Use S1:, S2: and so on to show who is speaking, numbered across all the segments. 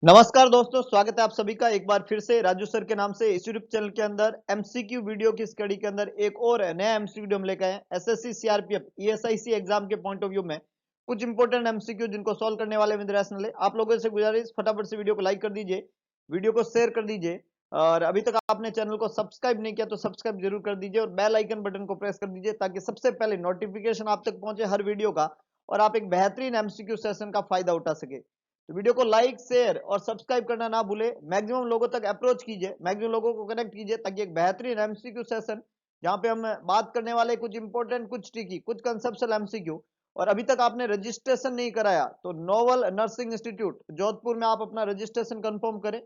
S1: नमस्कार दोस्तों, स्वागत है आप सभी का एक बार फिर से राजू सर के नाम से इस यूट्यूब चैनल के अंदर एमसीक्यू वीडियो की स्टडी के अंदर एक और नया एमसीक्यू वीडियो हम लेकर आए हैं। एसएससी सीआरपीएफ ईएसआईसी एग्जाम के पॉइंट ऑफ व्यू में कुछ इंपॉर्टेंट एमसीक्यू जिनको सॉल्व करने वाले इंटरनेशनल है। आप लोगों से गुजारिश फटाफट से वीडियो को लाइक कर दीजिए, वीडियो को शेयर कर दीजिए और अभी तक आपने चैनल को सब्सक्राइब नहीं किया तो सब्सक्राइब जरूर कर दीजिए और बेल आइकन बटन को प्रेस कर दीजिए ताकि सबसे पहले नोटिफिकेशन आप तक पहुंचे हर वीडियो का और आप एक बेहतरीन एमसीक्यू सेशन का फायदा उठा सके। तो वीडियो को लाइक शेयर और सब्सक्राइब करना ना भूले, मैक्सिमम लोगों तक अप्रोच कीजिए, मैक्सिमम लोगों को कनेक्ट कीजिए ताकि एक बेहतरीन एमसीक्यू सेशन जहां पे हम बात करने वाले कुछ इंपॉर्टेंट, कुछ ट्रिकी, कुछ कंसेप्चुअल एमसीक्यू। और अभी तक आपने रजिस्ट्रेशन नहीं कराया तो नोवल नर्सिंग इंस्टीट्यूट जोधपुर में आप अपना रजिस्ट्रेशन कंफर्म करें,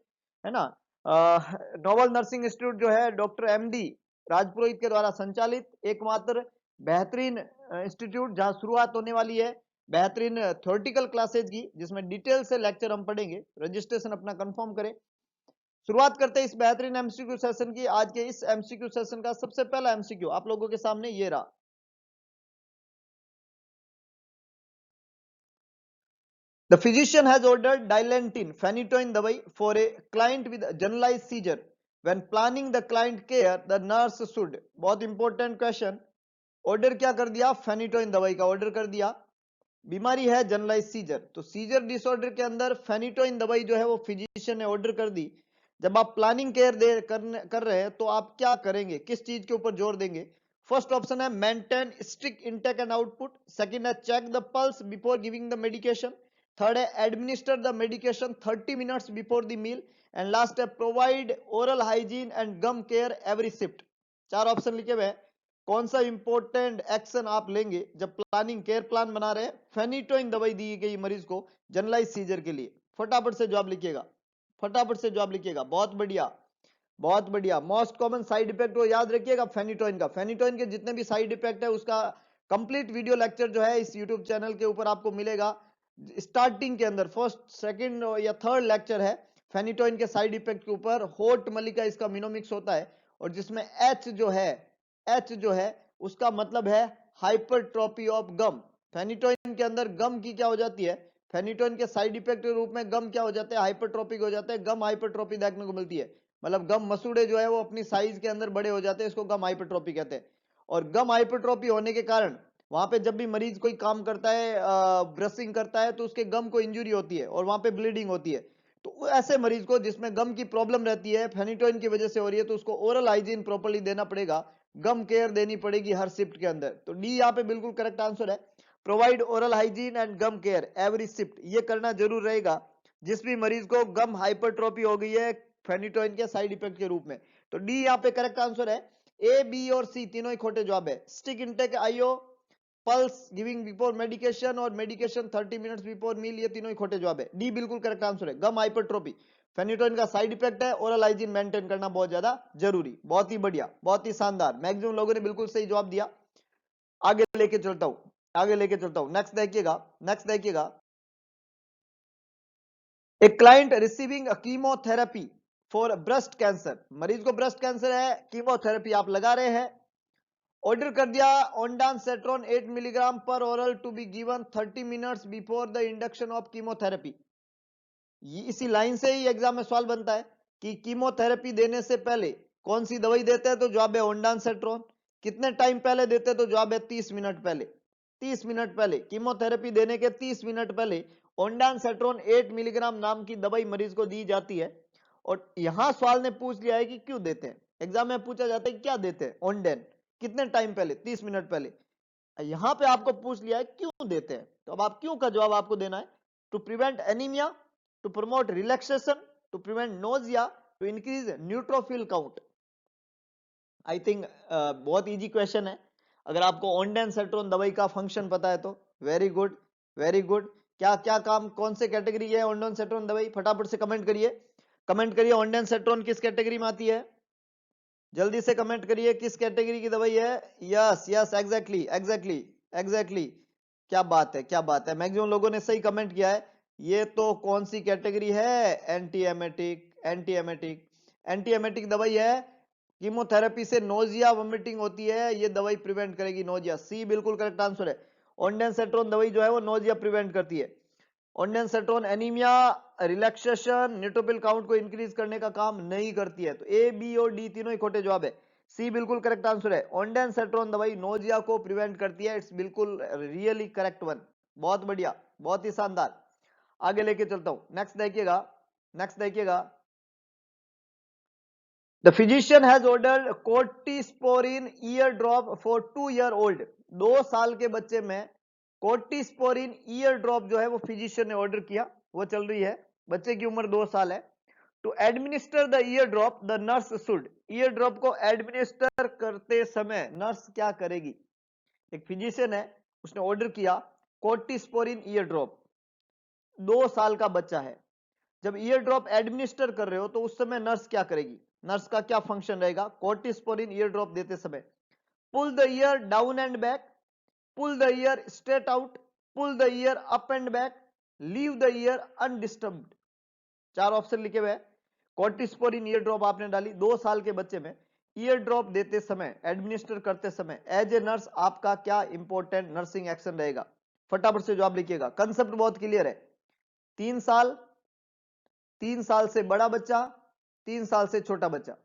S1: है ना। नोवल नर्सिंग इंस्टीट्यूट जो है डॉक्टर एमडी राजपुरोहित के द्वारा संचालित एकमात्र बेहतरीन इंस्टीट्यूट जहां शुरुआत होने वाली है बेहतरीन थ्योरेटिकल क्लासेज की, जिसमें डिटेल से लेक्चर हम पढ़ेंगे। रजिस्ट्रेशन अपना कंफर्म करें। शुरुआत करते हैं इस बेहतरीन एमसीक्यू सेशन की। आज के इस एमसीक्यू सेशन का सबसे पहला एमसीक्यू आप लोगों के सामने ये रहा। The physician has ordered dilantin phenytoin दवाई for a client with generalized seizure. When planning the client care, the nurse should, बहुत इंपॉर्टेंट क्वेश्चन, ऑर्डर क्या कर दिया? फेनिटोइन दवाई का ऑर्डर कर दिया। बीमारी है जनरलाइज सीजर, तो सीजर डिसऑर्डर के अंदर फेनिटोइन दवाई जो है वो फिजिशियन ने ऑर्डर कर दी। जब आप प्लानिंग केयर कर रहे हैं तो आप क्या करेंगे, किस चीज के ऊपर जोर देंगे? फर्स्ट ऑप्शन है maintain strict intake and output, second है check the pulse before giving the medication, third है administer the medication 30 minutes before the meal and last है provide oral hygiene and gum care every shift. चार option लिखे हुए हैं। कौन सा important action आप लेंगे जब प्लानिंग केयर प्लान बना रहे हैं? फेनिटोइन दवाई दी गई मरीज को जनरलाइज सीजर के लिए। फटाफट से जवाब लिखिएगा, फटाफट से जवाब लिखिएगा। बहुत बढ़िया, बहुत बढ़िया। मोस्ट कॉमन साइड इफेक्ट वो याद रखिएगा फेनिटोइन का। फेनिटोइन के जितने भी साइड इफेक्ट है उसका कंप्लीट वीडियो लेक्चर जो है इस यूट्यूब चैनल के ऊपर आपको मिलेगा। स्टार्टिंग के अंदर फर्स्ट सेकंड या थर्ड लेक्चर है फेनिटोइन के साइड इफेक्ट के ऊपर। होट मलिका इसका मिनोमिक्स होता है और जिसमें एच जो है उसका मतलब है हाइपरट्रोपी ऑफ गम। फेनिटोइन के अंदर गम की क्या हो जाती है? फेनिटोइन के साइड इफेक्ट के रूप में गम क्या हो जाते हैं? हाइपरट्रोपिक हो जाते हैं। गम हाइपरट्रोपी देखने को मिलती है, मतलब गम मसूड़े जो है वो अपनी साइज के अंदर बड़े हो जाते हैं, इसको गम हाइपरट्रोपी कहते हैं। और गम हाइपरट्रोपी होने के कारण वहां पे जब भी मरीज कोई काम करता है, ब्रशिंग करता है, तो उसके गम को इंजुरी होती है और वहां पे ब्लीडिंग होती है। तो ऐसे मरीज को जिसमें गम की प्रॉब्लम रहती है, फेनिटोइन की वजह से हो रही है, तो उसको ओरल हाइजीन प्रॉपर्ली देना पड़ेगा, गम केयर देनी पड़ेगी हर शिफ्ट के अंदर। तो डी यहाँ पे बिल्कुल करेक्ट आंसर है। Provide oral hygiene and gum care every shift, ये करना जरूर रहेगा जिस भी मरीज को गम हाइपरट्रोपी हो गई है फेनिटोइन के साइड इफेक्ट के रूप में। तो डी यहाँ पे करेक्ट आंसर है। ए, बी और सी तीनों ही खोटे जवाब है। Stick intake IO, pulse giving before medication और मेडिकेशन 30 मिनट्स बिफोर मील, ये तीनों ही खोटे जवाब है। डी बिल्कुल करेक्ट आंसर है। गम हाइपरट्रोपी फेनिटोइन का साइड इफेक्ट है, ओरल हाइजीन मेंटेन करना बहुत ज्यादा जरूरी। बहुत ही बढ़िया, बहुत ही शानदार, मैक्सिमम लोगों ने बिल्कुल सही जवाब दिया। आगे लेके चलता हूं, आगे लेके चलता हूं। नेक्स्ट देखिएगा, नेक्स्ट देखिएगा। A client receiving chemotherapy for breast cancer, मरीज को ब्रेस्ट कैंसर है, कीमोथेरेपी आप लगा रहे हैं। ऑर्डर कर दिया ondansetron 8 milligram per oral to be given 30 minutes before the induction of chemotherapy. इसी लाइन से ही एग्जाम में सवाल बनता है कि कीमोथेरेपी देने से पहले कौन सी दवाई देते हैं? तो जवाब है ओंडानसेट्रोन। कितने टाइम पहले देते हैं? तो जवाब है 30 मिनट पहले। 30 मिनट पहले, कीमोथेरेपी देने के 30 मिनट पहले ओंडानसेट्रोन 8 मिलीग्राम नाम की दवाई मरीज को दी जाती है। और यहां सवाल ने पूछ लिया है कि क्यों देते हैं। एग्जाम में पूछा जाता है क्या देते हैं ओंडेन, कितने टाइम पहले? 30 मिनट पहले। यहां पे आपको पूछ लिया है क्यों देते हैं, तो अब आप क्यों का जवाब आपको देना है। To prevent anaemia, to promote relaxation, to prevent nausea, to increase neutrophil count. I think बहुत इजी क्वेश्चन है। अगर आपको ओंडेनसेट्रोन दवाई का फंक्शन पता है तो वेरी गुड, वेरी गुड। क्या क्या काम, कौन से कैटेगरी है ओंडेनसेट्रोन दवाई? फटाफट से कमेंट करिए, कमेंट करिए ओंडेनसेट्रोन किस कैटेगरी में आती है। जल्दी से कमेंट करिए किस कैटेगरी की दवाई है। Yes yes, exactly exactly exactly. क्या बात है, क्या बात है, मैक्सिमम लोगों ने सही कमेंट किया है। ये तो कौन सी कैटेगरी है? Anti emetic, anti emetic, anti emetic दवाई है। कीमोथेरेपी से नोजिया वोमिटिंग होती है, ये दवाई प्रिवेंट करेगी नोजिया। सी बिल्कुल करेक्ट आंसर है। ओंडेनसेट्रोन दवाई जो है वो नोजिया प्रिवेंट करती है। ऑन्डेनसेट्रोन एनीमिया, रिलैक्सेशन, न्यूट्रोफिल काउंट को इंक्रीज करने का काम नहीं करती है। तो ए, बी और डी तीनों ही खोटे जवाब है। सी बिल्कुल करेक्ट आंसर है। ऑन्डेनसेट्रोन दवाई नोजिया को प्रिवेंट करती है। इट्स बिल्कुल रियली करेक्ट वन। बहुत बढ़िया, बहुत ही शानदार। आगे लेके चलता हूं। नेक्स्ट देखिएगा, नेक्स्ट देखिएगा। The physician has ordered Cortisporin ear drop for 2-year-old। 2 साल के बच्चे में कोर्टिस्पोरिन ईयर ड्रॉप जो है वो फिजिशियन ने ऑर्डर किया, वो चल रही है। बच्चे की उम्र 2 साल है। To administer the ear drop the nurse should. Ear drop को एडमिनिस्टर करते समय नर्स क्या करेगी? एक फिजिशियन है, उसने ऑर्डर किया कोर्टिस्पोरिन ईयर ड्रॉप। 2 साल का बच्चा है। जब ईयर ड्रॉप एडमिनिस्टर कर रहे हो तो उस समय नर्स क्या करेगी? नर्स का क्या फंक्शन रहेगा कोर्टिस्पोरिन ईयर ड्रॉप देते समय? Pull the ear down and back, pull the ear straight out, pull the ear up and back, leave the ear undisturbed. 4 option लिखे हुए हैं। कोर्टिस्पोरिन ईयर ड्रॉप आपने डाली 2 साल के बच्चे में, ईयर ड्रॉप देते समय, एडमिनिस्टर करते समय एज ए नर्स आपका क्या इंपॉर्टेंट नर्सिंग एक्शन रहेगा? फटाफट से जवाब लिखिएगा। कंसेप्ट बहुत क्लियर है। 3 साल, 3 साल से बड़ा बच्चा, 3 साल से छोटा बच्चा।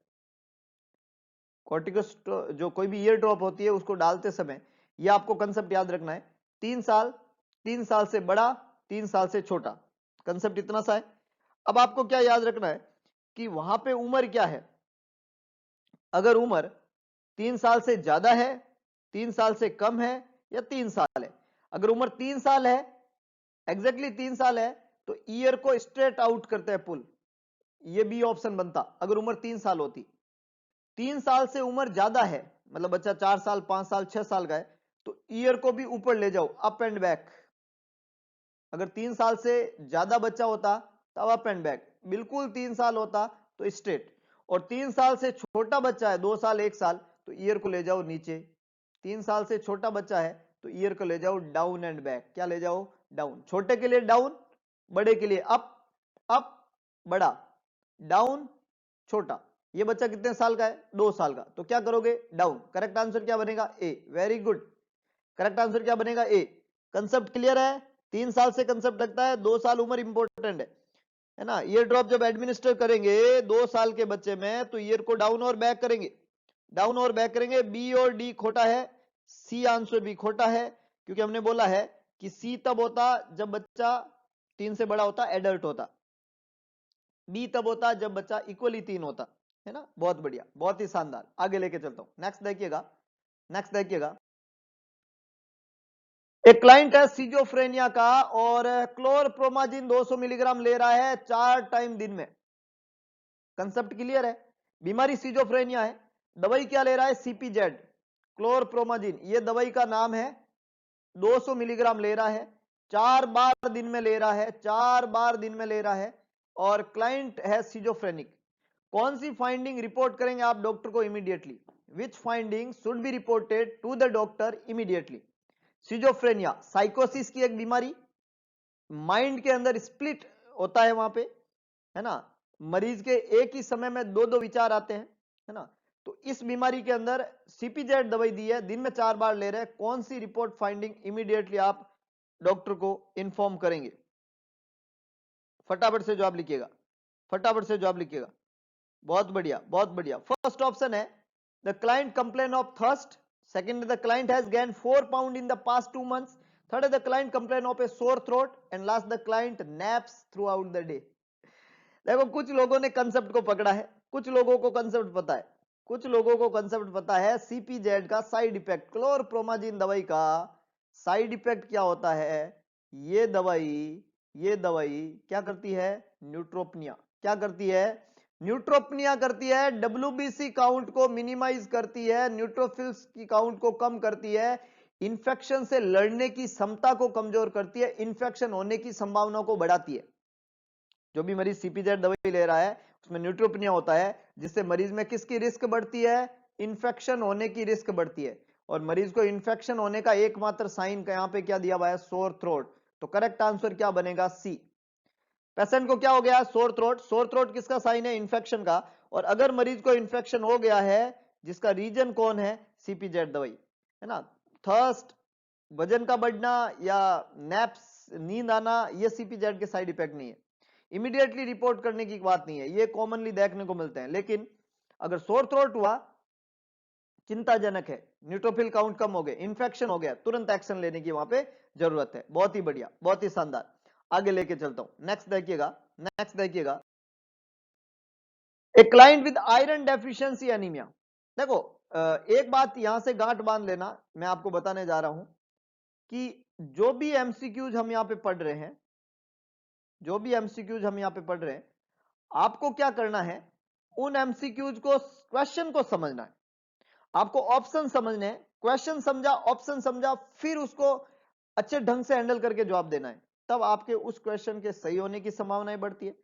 S1: कॉर्टिकोस जो कोई भी ईयर ड्रॉप होती है उसको डालते समय ये आपको कंसेप्ट याद रखना है। 3 साल, 3 साल से बड़ा, 3 साल से छोटा, कंसेप्ट इतना सा है। अब आपको क्या याद रखना है कि वहां पे उम्र क्या है। अगर उम्र 3 साल से ज्यादा है, 3 साल से कम है, या 3 साल है। अगर उम्र 3 साल है, एग्जैक्टली 3 साल है, तो ईयर को स्ट्रेट आउट करते हैं पुल। ये बी ऑप्शन बनता अगर उम्र 3 साल होती। 3 साल से उम्र ज्यादा है, मतलब बच्चा 4 साल, 5 साल, 6 साल का है, तो ईयर को भी ऊपर ले जाओ, अप एंड बैक। अगर 3 साल से ज्यादा बच्चा होता तब अप एंड बैक, बिल्कुल 3 साल होता तो स्ट्रेट। और 3 साल से छोटा बच्चा है, 2 साल, 1 साल, तो ईयर को ले जाओ नीचे। 3 साल से छोटा बच्चा है तो ईयर को ले जाओ डाउन एंड बैक। क्या ले जाओ? डाउन। छोटे के लिए डाउन, बड़े के लिए अप, अप बड़ा, डाउन छोटा। ये बच्चा कितने साल का है? 2 साल का, तो क्या करोगे? डाउन। करेक्ट आंसर क्या बनेगा? ए। वेरी गुड, करेक्ट आंसर क्या बनेगा? ए। कंसेप्ट क्लियर है? 3 साल से कंसेप्ट लगता है, 2 साल उम्र इंपॉर्टेंट है ना। ईयर ड्रॉप जब एडमिनिस्टर करेंगे 2 साल के बच्चे में तो ईयर को डाउन और बैक करेंगे, डाउन और बैक करेंगे। बी और डी खोटा है, सी आंसर भी खोटा है, क्योंकि हमने बोला है कि सी तब होता जब बच्चा 3 से बड़ा होता, एडल्ट होता। बी तब होता जब बच्चा इक्वली 3 होता, है ना। बहुत बढ़िया, बहुत ही शानदार। आगे लेके चलता हूं। नेक्स्ट देखिएगा, नेक्स्ट देखिएगा। एक क्लाइंट है सिजोफ्रेनिया का और क्लोरप्रोमाजिन 200 मिलीग्राम ले रहा है 4 टाइम दिन में। कंसेप्ट क्लियर है? बीमारी सिजोफ्रेनिया है, दवाई क्या ले रहा है? सीपीजेड, क्लोरप्रोमाजिन, ये दवाई का नाम है। 200 मिलीग्राम ले रहा है, 4 बार दिन में ले रहा है, 4 बार दिन में ले रहा है, और क्लाइंट है सिजोफ्रेनिक। कौन सी फाइंडिंग रिपोर्ट करेंगे आप डॉक्टर को immediately? Which finding should be reported to the doctor immediately? Schizophrenia साइकोसिस की एक बीमारी, माइंड के अंदर स्प्लिट होता है वहां पे, है ना। मरीज के एक ही समय में दो दो विचार आते हैं, है ना। तो इस बीमारी के अंदर सीपीजेड दवाई दी है, दिन में 4 बार ले रहे हैं। कौन सी रिपोर्ट फाइंडिंग इमीडिएटली आप डॉक्टर को इन्फॉर्म करेंगे? फटाफट से जवाब लिखिएगा, फटाफट से जवाब लिखिएगा। बहुत बढ़िया, बहुत बढ़िया। फर्स्ट ऑप्शन है the client complain of thirst, second the client has gain 4 pound in the past 2 months, third the client complain of a sore throat, and last the client naps throughout the day. देखो कुछ लोगों ने concept को पकड़ा है, कुछ लोगों को कंसेप्ट पता है, कुछ लोगों को कंसेप्ट पता है। सीपीजेड का साइड इफेक्ट, क्लोरप्रोमाजिन दवाई का साइड इफेक्ट क्या होता है? ये दवाई, ये दवाई क्या करती है? न्यूट्रोपनिया। क्या करती है? न्यूट्रोपनिया करती है। डब्ल्यूबीसी काउंट को मिनिमाइज करती है, न्यूट्रोफिल्स की काउंट को कम करती है, इंफेक्शन से लड़ने की क्षमता को कमजोर करती है, इंफेक्शन होने की संभावना को बढ़ाती है। जो भी मरीज सीपीजेड दवाई ले रहा है उसमें न्यूट्रोपनिया होता है, जिससे मरीज में किसकी रिस्क बढ़ती है? इंफेक्शन होने की रिस्क बढ़ती है। और मरीज को इंफेक्शन होने का एकमात्र साइन यहां पे क्या दिया हुआ है? Sore throat. तो करेक्ट आंसर क्या बनेगा? सी। पेशेंट को क्या हो गया? Sore throat. सोर थ्रोट किसका साइन है? इंफेक्शन का। और अगर मरीज को इंफेक्शन हो गया है, जिसका रीजन कौन है? सीपीजेड दवाई, है ना। थर्स्ट, वजन का बढ़ना, या नैप्स नींद आना ये सीपीजेड के साइड इफेक्ट नहीं है, इमीडिएटली रिपोर्ट करने की बात नहीं है, ये कॉमनली देखने को मिलते हैं। लेकिन अगर सोर थ्रोट हुआ, चिंताजनक है, न्यूट्रोफिल काउंट कम हो गए, इन्फेक्शन हो गया, तुरंत एक्शन लेने की वहां पे जरूरत है। बहुत ही बढ़िया, बहुत ही शानदार, आगे लेके चलता हूं। नेक्स्ट देखिएगा, a client with iron deficiency anaemia. देखो एक बात यहां से गांठ बांध लेना, मैं आपको बताने जा रहा हूं कि जो भी एमसीक्यूज हम यहां पे पढ़ रहे हैं, आपको क्या करना है, उन एमसीक्यूज को, क्वेश्चन को समझना है, आपको ऑप्शन समझने हैं, क्वेश्चन समझा, ऑप्शन समझा, फिर उसको अच्छे ढंग से हैंडल करके जवाब देना है, तब आपके उस क्वेश्चन के सही होने की संभावनाएं बढ़ती है,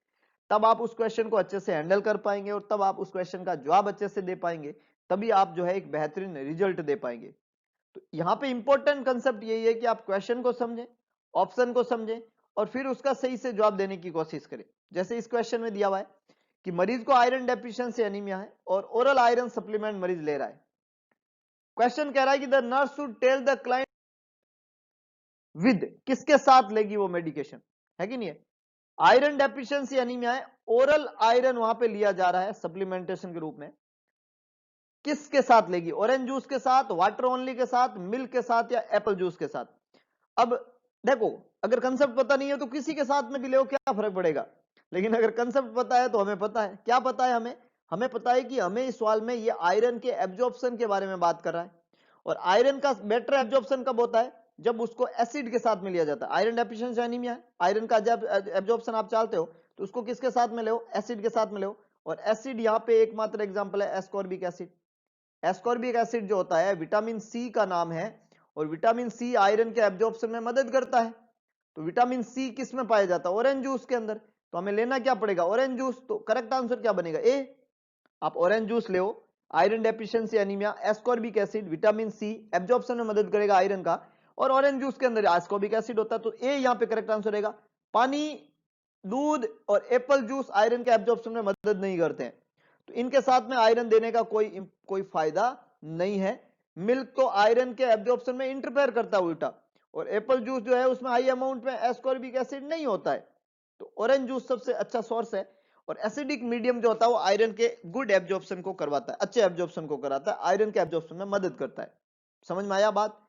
S1: तब आप उस क्वेश्चन को अच्छे से हैंडल कर पाएंगे और तब आप उस क्वेश्चन का जवाब अच्छे से दे पाएंगे, तभी आप जो है एक बेहतरीन रिजल्ट दे पाएंगे। तो यहां पे इंपॉर्टेंट कंसेप्ट यही है कि आप क्वेश्चन को समझें, ऑप्शन को समझें और फिर उसका सही से जवाब देने की कोशिश करें। जैसे इस क्वेश्चन में दिया हुआ है कि मरीज को आयरन डेफिशिएंसी एनीमिया है और ओरल आयरन सप्लीमेंट मरीज ले रहा है। क्वेश्चन कह रहा है कि the nurse should tell the client with, किसके साथ लेगी वो मेडिकेशन, है कि नहीं है। आयरन डेफिशिएंसी एनीमिया है, ओरल आयरन वहां पे लिया जा रहा है सप्लीमेंटेशन के रूप में, किसके साथ लेगी, ऑरेंज जूस के साथ, वाटर ओनली के साथ, मिल्क के साथ या एप्पल जूस के साथ। अब देखो, अगर कंसेप्ट पता नहीं है तो किसी के साथ में भी ले, क्या फर्क पड़ेगा, लेकिन अगर कंसेप्ट पता है तो हमें पता है, क्या पता है हमें पता है कि हमें इस सवाल में ये आयरन के एब्जॉर्प्शन के बारे में बात कर रहा है, और आयरन का बेटर एब्जॉर्प्शन कब होता है, जब उसको एसिड के साथ में लिया जाता है। आयरन डेफिशिएंसी एनीमिया है, आयरन का जब एब्जॉर्प्शन आप चाहते हो तो उसको किसके साथ में ले, एसिड के साथ में ले, और एसिड यहाँ पे एकमात्र एग्जाम्पल है एस्कॉर्बिक एसिड। एस्कॉर्बिक एसिड जो होता है विटामिन सी का नाम है, और विटामिन सी आयरन के एब्जॉर्प्शन में मदद करता है। तो विटामिन सी किस में पाया जाता है, ऑरेंज जूस के अंदर, तो हमें लेना क्या पड़ेगा, ऑरेंज जूस। तो करेक्ट आंसर क्या बनेगा, ए। आप ऑरेंज जूस ले, iron deficiency anaemia, ascorbic acid, vitamin C, absorption में मदद करेगा आयरन का, और ऑरेंज जूस के अंदर एस्कॉर्बिक एसिड होता है, तो ए यहां पे करेक्ट आंसर रहेगा। पानी, दूध और एप्पल जूस आयरन के एब्जॉर्प्शन में मदद नहीं करते हैं, तो इनके साथ में आयरन देने का कोई फायदा नहीं है। मिल्क तो आयरन के एब्जॉर्प्शन में इंटरफेयर करता है उल्टा, और एप्पल जूस जो है उसमें हाई अमाउंट में एस्कॉर्बिक एसिड नहीं होता है, तो ऑरेंज जूस सबसे अच्छा सोर्स है। और एसिडिक मीडियम जो होता है वो आयरन के गुड एब्जॉर्प्शन को करवाता है, अच्छे एब्जॉर्प्शन को कराता है, आयरन के एब्जॉर्प्शन में मदद करता है। समझ में आया बात।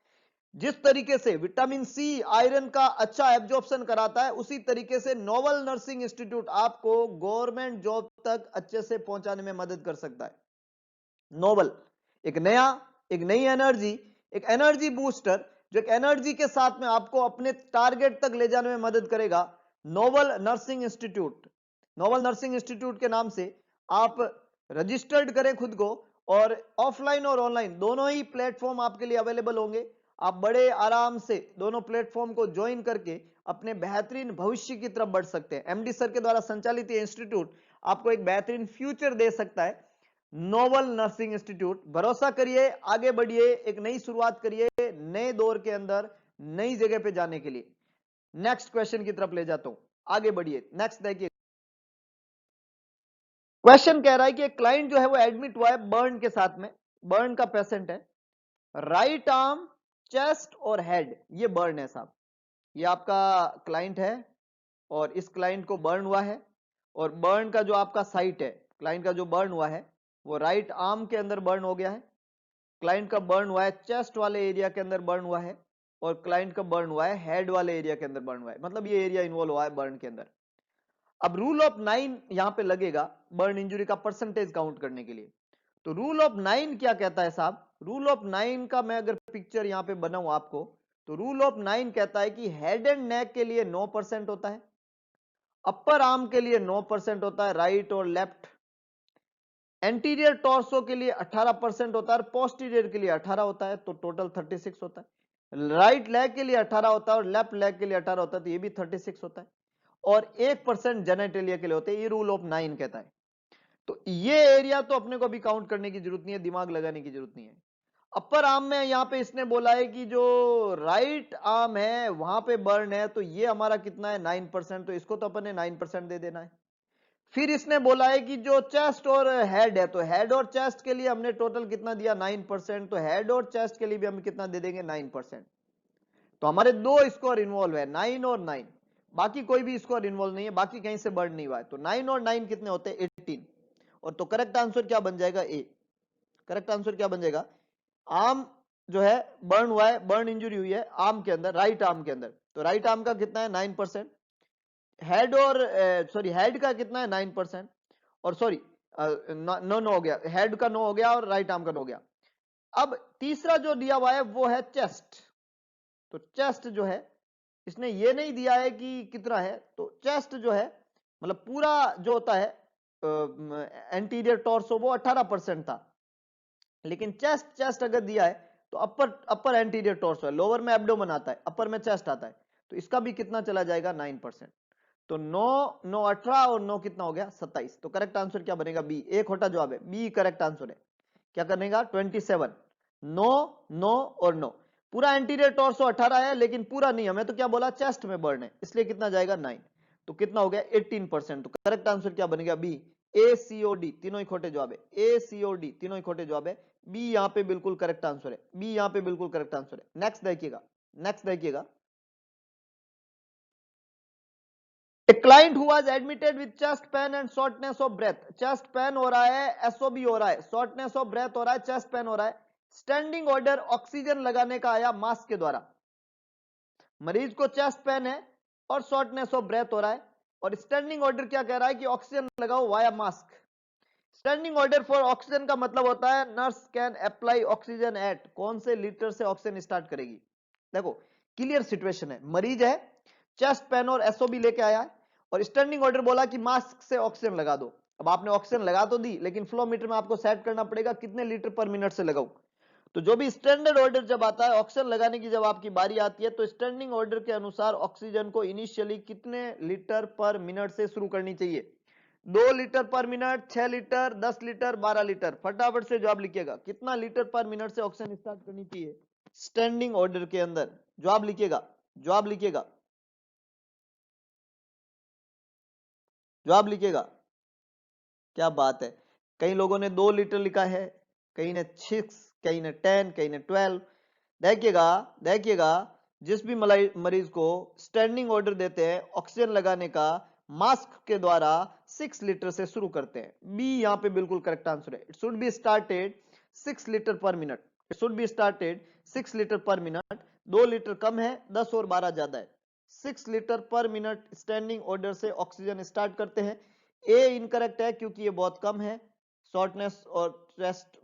S1: जिस तरीके से विटामिन सी आयरन का अच्छा एब्जॉर्प्शन कराता है, उसी तरीके से नोवल नर्सिंग इंस्टीट्यूट आपको गवर्नमेंट जॉब तक अच्छे से पहुंचाने में मदद कर सकता है। नोवल, एक नई एनर्जी, एक एनर्जी बूस्टर, जो एक एनर्जी के साथ में आपको अपने टारगेट तक ले जाने में मदद करेगा। Novel nursing institute, novel nursing institute के नाम से आप रजिस्टर्ड करें खुद को, और ऑफलाइन और ऑनलाइन दोनों ही प्लेटफॉर्म आपके लिए अवेलेबल होंगे। आप बड़े आराम से दोनों प्लेटफॉर्म को ज्वाइन करके अपने बेहतरीन भविष्य की तरफ बढ़ सकते हैं। एमडी सर के द्वारा संचालित ये इंस्टीट्यूट आपको एक बेहतरीन फ्यूचर दे सकता है। नोवल नर्सिंग इंस्टीट्यूट, भरोसा करिए, आगे बढ़िए, एक नई शुरुआत करिए, नए दौर के अंदर नई जगह पे जाने के लिए। नेक्स्ट क्वेश्चन की तरफ ले जाता हूं, आगे बढ़िए। नेक्स्ट देखिए, क्वेश्चन कह रहा है कि एक क्लाइंट जो है वो एडमिट हुआ है बर्न के साथ में, बर्न का पेशेंट है, राइट आर्म, चेस्ट और हेड, ये बर्न है साहब। ये आपका क्लाइंट है और इस क्लाइंट को बर्न हुआ है, और बर्न का जो आपका साइट है, क्लाइंट का जो बर्न हुआ है वो राइट आर्म के अंदर बर्न हो गया है, क्लाइंट का बर्न हुआ है चेस्ट वाले एरिया के अंदर बर्न हुआ है, और क्लाइंट का बर्न हुआ है हेड वाले एरिया के अंदर बर्न हुआ है, मतलब ये एरिया इन्वॉल्व हुआ है बर्न के अंदर। अब रूल ऑफ 9 यहां पे लगेगा बर्न इंजरी का परसेंटेज काउंट करने के लिए। तो रूल ऑफ 9 क्या कहता है साहब, रूल ऑफ 9 का मैं अगर पिक्चर यहां पे बनाऊं आपको, तो रूल ऑफ 9 कहता है कि हेड एंड नेक के लिए 9% होता है, अपर आर्म के लिए 9% होता है, राइट और लेफ्ट, एंटीरियर टॉर्सो के लिए 18% होता है, और पोस्टीरियर के लिए 18 होता है, तो टोटल 36 होता है। राइट लेग के लिए 18 होता है और लेफ्ट लेग के लिए 18 होता है, तो ये भी 36 होता है, और 1% जेनेटेलिया के लिए होते हैं। ये रूल ऑफ 9 कहता है। तो ये एरिया तो अपने को अभी काउंट करने की जरूरत नहीं है, दिमाग लगाने की जरूरत नहीं है। अपर आर्म में यहां पे इसने बोला है कि जो राइट आर्म है वहां पे बर्न है, तो ये हमारा कितना है 9%, तो इसको तो अपन ने 9% दे देना है। फिर इसने बोला है कि जो चेस्ट और हेड है, तो हेड और चेस्ट के लिए हमने टोटल कितना दिया 9%, तो हेड और चेस्ट के लिए भी हम कितना दे देंगे 9%। तो हमारे दो स्कोर इन्वॉल्व है, 9 और 9, बाकी कोई भी स्कोर इन्वॉल्व नहीं है, बाकी कहीं से बर्न नहीं हुआ है। तो 9 और 9 कितने होते हैं, 18। और तो करेक्ट आंसर क्या बन जाएगा, ए। करेक्ट आंसर क्या बन जाएगा, आर्म जो है बर्न हुआ है, बर्न इंजरी हुई है आर्म के अंदर, राइट आर्म के अंदर। तो राइट आर्म का कितना है, 9%। हेड और सॉरी हेड का कितना है, 9%। और सॉरी नो हो गया, हेड का 9 हो गया और राइट आर्म का 9 हो गया। अब तीसरा जो दिया हुआ है वो है चेस्ट। तो चेस्ट जो है, इसने ये नहीं दिया है कि कितना है, तो चेस्ट जो है मतलब पूरा जो होता है एंटीरियर टॉर्सो वो 18% था, लेकिन चेस्ट चेस्ट अगर दिया है तो अपर एंटीरियर टॉर्सो है, लोअर में एब्डोमेन आता है, अपर में चेस्ट आता है, तो इसका भी कितना चला जाएगा, 9%। तो 9 9 18 और 9 कितना हो गया, 27। तो करेक्ट आंसर क्या बनेगा, बी। एक खोटा जवाब है, बी करेक्ट आंसर है। क्या करेगा, 27। 9 9 और 9, पूरा एंटीरियर टॉर्सो 18 है, लेकिन पूरा नहीं, हमें तो क्या बोला, चेस्ट में बर्न है, इसलिए कितना जाएगा, 9। तो कितना हो गया, 18%। तो करेक्ट आंसर क्या बनेगा, बी। ए सी ओ डी तीनों ही खोटे जवाब है, ए सी ओ डी तीनों ही खोटे जवाब है, बी यहां पे बिल्कुल करेक्ट आंसर है, बी यहां पे बिल्कुल करेक्ट आंसर है। नेक्स्ट देखिएगा, नेक्स्ट देखिएगा। A client who was admitted with chest pain and shortness of breath, chest pain हो रहा है, एसओबी हो रहा है, shortness of breath हो रहा है, chest pain हो रहा है, स्टैंडिंग ऑर्डर ऑक्सीजन लगाने का आया मास्क के द्वारा। मरीज को चेस्ट पेन है और शॉर्टनेस ऑफ ब्रेथ हो रहा है, और स्टैंडिंग ऑर्डर क्या कह रहा है कि ऑक्सीजन लगाओ via mask. Standing order for oxygen का मतलब होता है nurse can apply oxygen at, कौन से लीटर से ऑक्सीजन स्टार्ट करेगी। देखो क्लियर सिचुएशन है, मरीज है, चेस्ट पेन और एसओबी लेके आया है, और स्टैंडिंग ऑर्डर बोला कि मास्क से ऑक्सीजन लगा दो। अब आपने ऑक्सीजन लगा तो दी, लेकिन फ्लो मीटर में आपको सेट करना पड़ेगा कितने लीटर पर मिनट से लगाऊं। तो जो भी स्टैंडर्ड ऑर्डर जब आता है, ऑक्सीजन लगाने की जब आपकी बारी आती है, तो स्टैंडिंग ऑर्डर के अनुसार ऑक्सीजन को इनिशियली कितने लीटर पर मिनट से शुरू करनी चाहिए, 2 litre per minute, 6 litre, 10 litre, 12 litre. फटाफट से जवाब लिखिएगा, कितना लीटर पर मिनट से ऑक्सीजन स्टार्ट करनी चाहिए स्टैंडिंग ऑर्डर के अंदर, जवाब लिखिएगा, जवाब लिखिएगा, जवाब लिखिएगा। क्या बात है, कई लोगों ने 2 लीटर लिखा है, कहीं ने 6, कहीं ने 10, कहीं ने 12। देखिएगा, देखिएगा, जिस भी मरीज को स्टैंडिंग ऑर्डर देते हैं ऑक्सीजन लगाने का, मास्क के द्वारा 6 लीटर से शुरू करते हैं। बी यहां पे बिल्कुल करेक्ट आंसर है, it should be started 6 litre per minute, it should be started 6 litre per minute. 2 litre कम है, 10 और 12 ज्यादा है, 6 litre per minute standing order से ऑक्सीजन स्टार्ट करते हैं। ए इनकरेक्ट है क्योंकि ये बहुत कम है, शॉर्टनेस और चेस्ट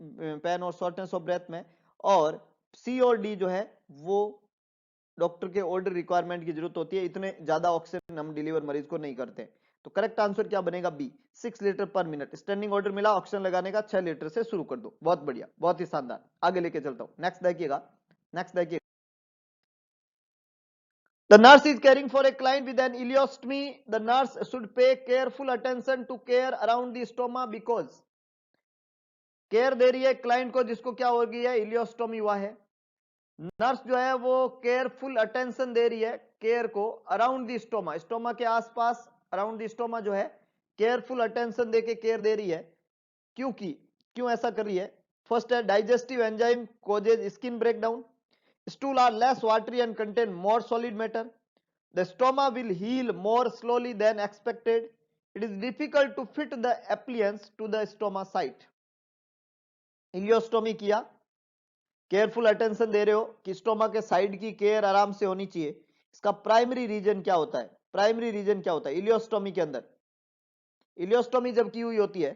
S1: पेन और शॉर्टनेस ऑफ ब्रेथ में। और सी और डी जो है वो डॉक्टर के ऑर्डर रिक्वायरमेंट की जरूरत होती है, इतने ज्यादा ऑक्सीजन हम डिलीवर मरीज को नहीं करते। तो करेक्ट आंसर क्या बनेगा, B. 6 litre per minute standing order मिला, ऑक्सीजन लगाने का 6 लीटर से शुरू कर दो। बहुत बढ़िया, बहुत ही शानदार, आगे लेके चलता हूं। नेक्स्ट देखिएगा, नेक्स्ट देखिए। The nurse is caring for a client with an ileostomy. The nurse should pay careful attention to care around the stoma because care दे रही है क्लाइंट को जिसको क्या हो गई है, इलियोस्टोमी हुआ है। नर्स जो है वो केयरफुल अटेंशन दे रही है केयर को अराउंड द स्टोमा, स्टोमा के आसपास, अराउंड द स्टोमा जो है केयरफुल अटेंशन देके केयर दे रही है। क्योंकि क्यों ऐसा कर रही है, फर्स्ट है digestive enzyme causes skin breakdown, stool are less watery and contain more solid matter, the stoma will heal more slowly than expected, it is difficult to fit the appliance to the stoma site. Ileostomy किया, careful attention दे रहे हो कि stoma के side की care आराम से होनी चाहिए। इसका प्राइमरी रीजन क्या होता है, प्राइमरी रीजन क्या होता है इलियोस्टोमी के अंदर। इलियोस्टोमी जब की हुई होती है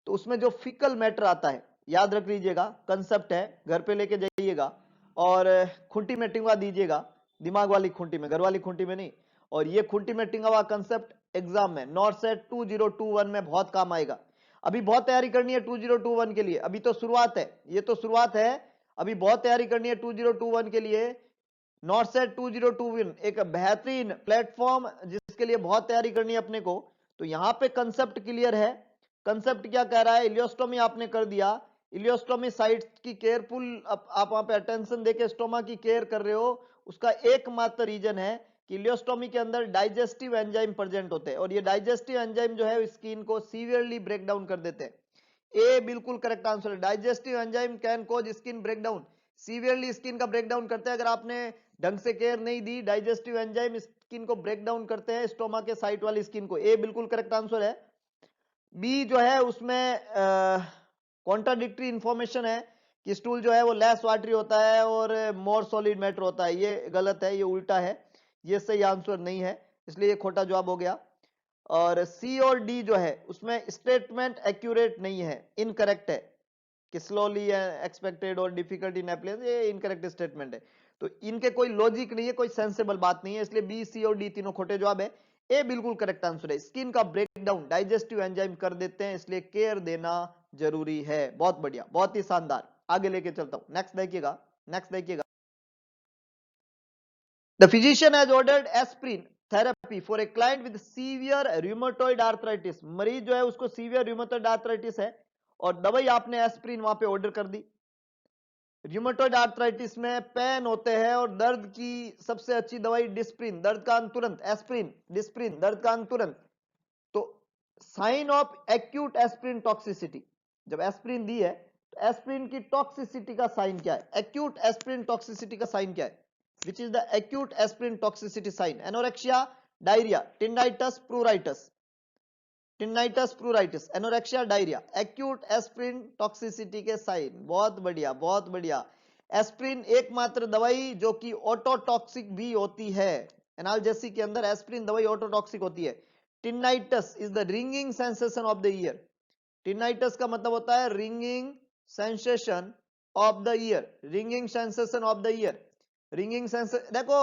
S1: तो उसमें जो फिकल मैटर आता है, याद रख लीजिएगा, कंसेप्ट है, घर पे लेके जाइएगा और खूंटी में टिंगवा दीजिएगा, दिमाग वाली खूंटी में, घर वाली खूंटी में नहीं। और ये खूंटी में टिंगा हुआ कंसेप्ट एग्जाम में नॉर्थ सेट 2021 में बहुत काम आएगा। अभी बहुत तैयारी करनी है 2021 के लिए, अभी तो शुरुआत है, ये तो शुरुआत है, अभी बहुत तैयारी करनी है 2021 के लिए। नॉर्थ सेट 2021 एक बेहतरीन प्लेटफॉर्म जिसके लिए बहुत तैयारी करनी है अपने को। तो यहां पे कंसेप्ट क्लियर है, कंसेप्ट क्या कह रहा है, इलियोस्टोमी आपने कर दिया, इलियोस्टोमी साइट की केयरफुल आप वहां पे अटेंशन देके स्टोमा की केयर कर रहे हो। उसका एकमात्र रीजन है कि इलियोस्टोमी के अंदर डाइजेस्टिव एंजाइम प्रेजेंट होते हैं, और ये डाइजेस्टिव एंजाइम जो है स्किन को सीवियरली ब्रेक डाउन कर देते हैं। ए बिल्कुल करेक्ट आंसर है, digestive enzyme can cause skin breakdown, severely skin का ब्रेकडाउन करते हैं। अगर आपने ढंग से केयर नहीं दी, डाइजेस्टिव एंजाइम स्किन को ब्रेक डाउन करते हैं, स्टोमा के साइट वाली स्किन को। ए बिल्कुल करेक्ट आंसर है। बी जो है उसमें कॉन्ट्राडिक्टरी इंफॉर्मेशन है कि स्टूल जो है वो लेस वाटरी होता है और मोर सॉलिड मैटर होता है, ये गलत है, ये उल्टा है, ये सही आंसर नहीं है, इसलिए ये खोटा जवाब हो गया। और सी और डी जो है उसमें स्टेटमेंट एक्यूरेट नहीं है, इनकरेक्ट है कि स्लोली एक्सपेक्टेड और डिफिकल्ट इन एप्लिकेशन, ये इनकरेक्ट स्टेटमेंट है। तो इनके कोई लॉजिक नहीं है, कोई सेंसेबल बात नहीं है, इसलिए बी सी और डी तीनों खोटे जवाब है। ए बिल्कुल करेक्ट आंसर है, स्किन का ब्रेकडाउन डाइजेस्टिव एंजाइम कर देते हैं, इसलिए केयर देना जरूरी है। बहुत बढ़िया, बहुत ही शानदार, आगे लेके चलता हूं। नेक्स्ट देखिएगा, नेक्स्ट देखिएगा। The physician has ordered aspirin therapy for a client with severe rheumatoid arthritis. मरीज जो है उसको सीवियर रूमेटॉइड आर्थराइटिस है और दवाई आपने एस्प्रिन वहां पे ऑर्डर कर दी। रूमेटॉइड आर्थराइटिस में पेन होते हैं और दर्द की सबसे अच्छी दवाई डिस्प्रिन, दर्द का अंत तुरंत, एस्प्रिन डिस्प्रिन, दर्द का अंत तुरंत। तो sign of acute aspirin toxicity, जब एस्प्रिन दी है तो एस्प्रिन की टॉक्सिसिटी का साइन क्या है? एक्यूट एस्प्रिन टॉक्सिसिटी का साइन क्या है? Which is the acute aspirin toxicity sign? Anorexia, diarrhoea, tinnitus, pruritus, tinnitus pruritus, anorexia, diarrhoea, acute aspirin toxicity के साइन। बहुत बढ़िया, बहुत बढ़िया। एस्प्रिन एकमात्र दवाई जो कि ऑटोटॉक्सिक भी होती है, एनाल्जेसिक के अंदर एस्प्रिन दवाई ऑटोटॉक्सिक होती है। Tinnitus is the ringing sensation of the ear. Tinnitus का मतलब होता है ringing sensation of the ear, ringing sensation of the ear, ringing sensation. देखो,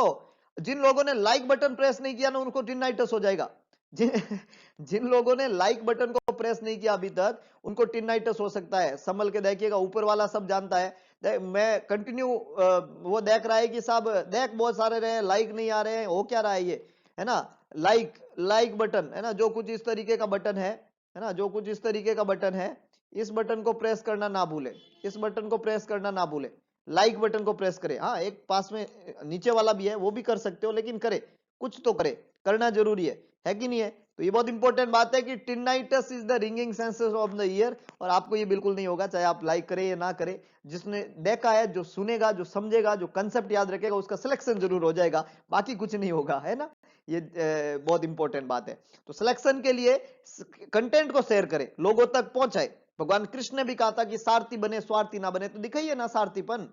S1: जिन लोगों ने लाइक बटन प्रेस नहीं किया ना उनको टिंडाइटस हो जाएगा। जिन लोगों ने लाइक बटन को प्रेस नहीं किया अभी तक उनको टिंडाइटस हो सकता है। संभल के देखिएगा, ऊपर वाला सब जानता है। मैं कंटिन्यू वो देख रहा है कि साहब देख बहुत सारे रहे, लाइक नहीं आ रहे हैं, हो क्या रहा है ये, है ना? लाइक, लाइक बटन है ना, जो कुछ इस तरीके का बटन है ना, जो कुछ इस तरीके का बटन है, इस बटन को प्रेस करना ना भूले, इस बटन को प्रेस करना ना भूले, लाइक बटन को प्रेस करे। हाँ, एक पास में नीचे वाला भी है, वो भी कर सकते हो, लेकिन करे, कुछ तो करे, करना जरूरी है कि नहीं है? तो ये बहुत इंपॉर्टेंट बात है कि tinnitus is the ringing sensation of the ear, और आपको ये बिल्कुल नहीं होगा, चाहे आप लाइक करें या ना करें। जिसने देखा है, जो सुनेगा, जो समझेगा, जो कंसेप्ट याद रखेगा, उसका सिलेक्शन जरूर हो जाएगा, बाकी कुछ नहीं होगा, है ना? ये बहुत इंपॉर्टेंट बात है। तो सिलेक्शन के लिए कंटेंट को शेयर करें, लोगों तक पहुंचाए। भगवान कृष्ण ने भी कहा था कि सारथी बने, स्वार्थी ना बने। तो दिखाइए ना सारथीपन,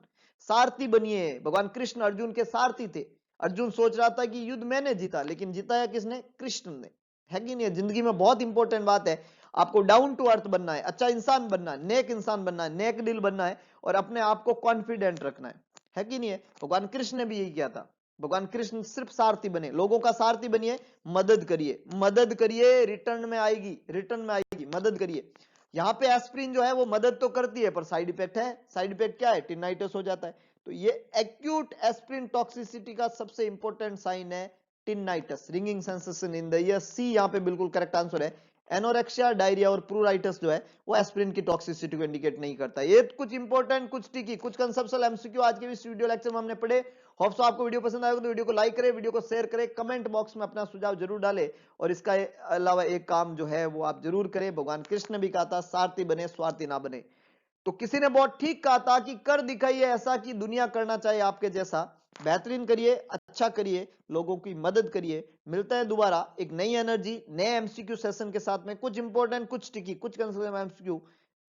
S1: सारथी बनिए। भगवान कृष्ण अर्जुन के सारथी थे। अर्जुन सोच रहा था कि युद्ध मैंने जीता, लेकिन जिताया किसने? कृष्ण ने, है कि नहीं? जिंदगी में बहुत इंपॉर्टेंट बात है, आपको डाउन टू अर्थ बनना है, अच्छा इंसान बनना है, नेक इंसान बनना है, नेक दिल बनना है, और अपने आप को कॉन्फिडेंट रखना है कि नहीं है? भगवान कृष्ण ने भी यही किया था। भगवान कृष्ण सिर्फ सारथी बने, लोगों का सारथी बनिए, मदद करिए, मदद करिए, रिटर्न में आएगी, रिटर्न में आएगी, मदद करिए। यहाँ पे एस्प्रिन जो है वो मदद तो करती है, पर साइड इफेक्ट है। साइड इफेक्ट क्या है? टिनाइटिस हो जाता है। तो ये एक्यूट एस्प्रिन टॉक्सिसिटी का सबसे इंपॉर्टेंट साइन है tinnitus, ringing sensation in the ear. C यहाँ पे बिल्कुल करेक्ट आंसर है। एनोरेक्सिया, डायरिया और प्रूराइटिस जो है वो एस्प्रिन की टॉक्सिसिटी को इंडिकेट नहीं करता। ये कुछ इंपॉर्टेंट, कुछ टिकी, कुछ कंसेप्चुअल एमसीक्यू आज के इस वीडियो लेक्चर में हमने पढ़े। होप सो आपको वीडियो पसंद आएगा तो वीडियो को लाइक करें, वीडियो को शेयर करें, कमेंट बॉक्स में अपना सुझाव जरूर डालें, और इसका अलावा एक काम जो है वो आप जरूर करें। भगवान कृष्ण ने भी कहा था सारथी बने, स्वार्थी ना बने। तो किसी ने बहुत ठीक कहा था कि कर दिखाइए ऐसा कि दुनिया करना चाहे आपके जैसा। बेहतरीन करिए, अच्छा करिए, लोगों की मदद करिए। मिलते हैं दोबारा एक नई एनर्जी, नए एमसीक्यू सेशन के साथ में, कुछ इंपॉर्टेंट, कुछ टिकी, कुछ कंसेप्ट एमसीक्यू।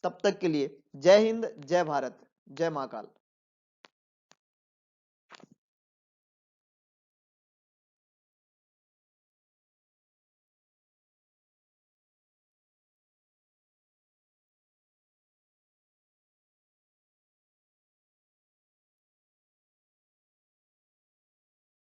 S1: तब तक के लिए जय हिंद, जय भारत, जय महाकाल।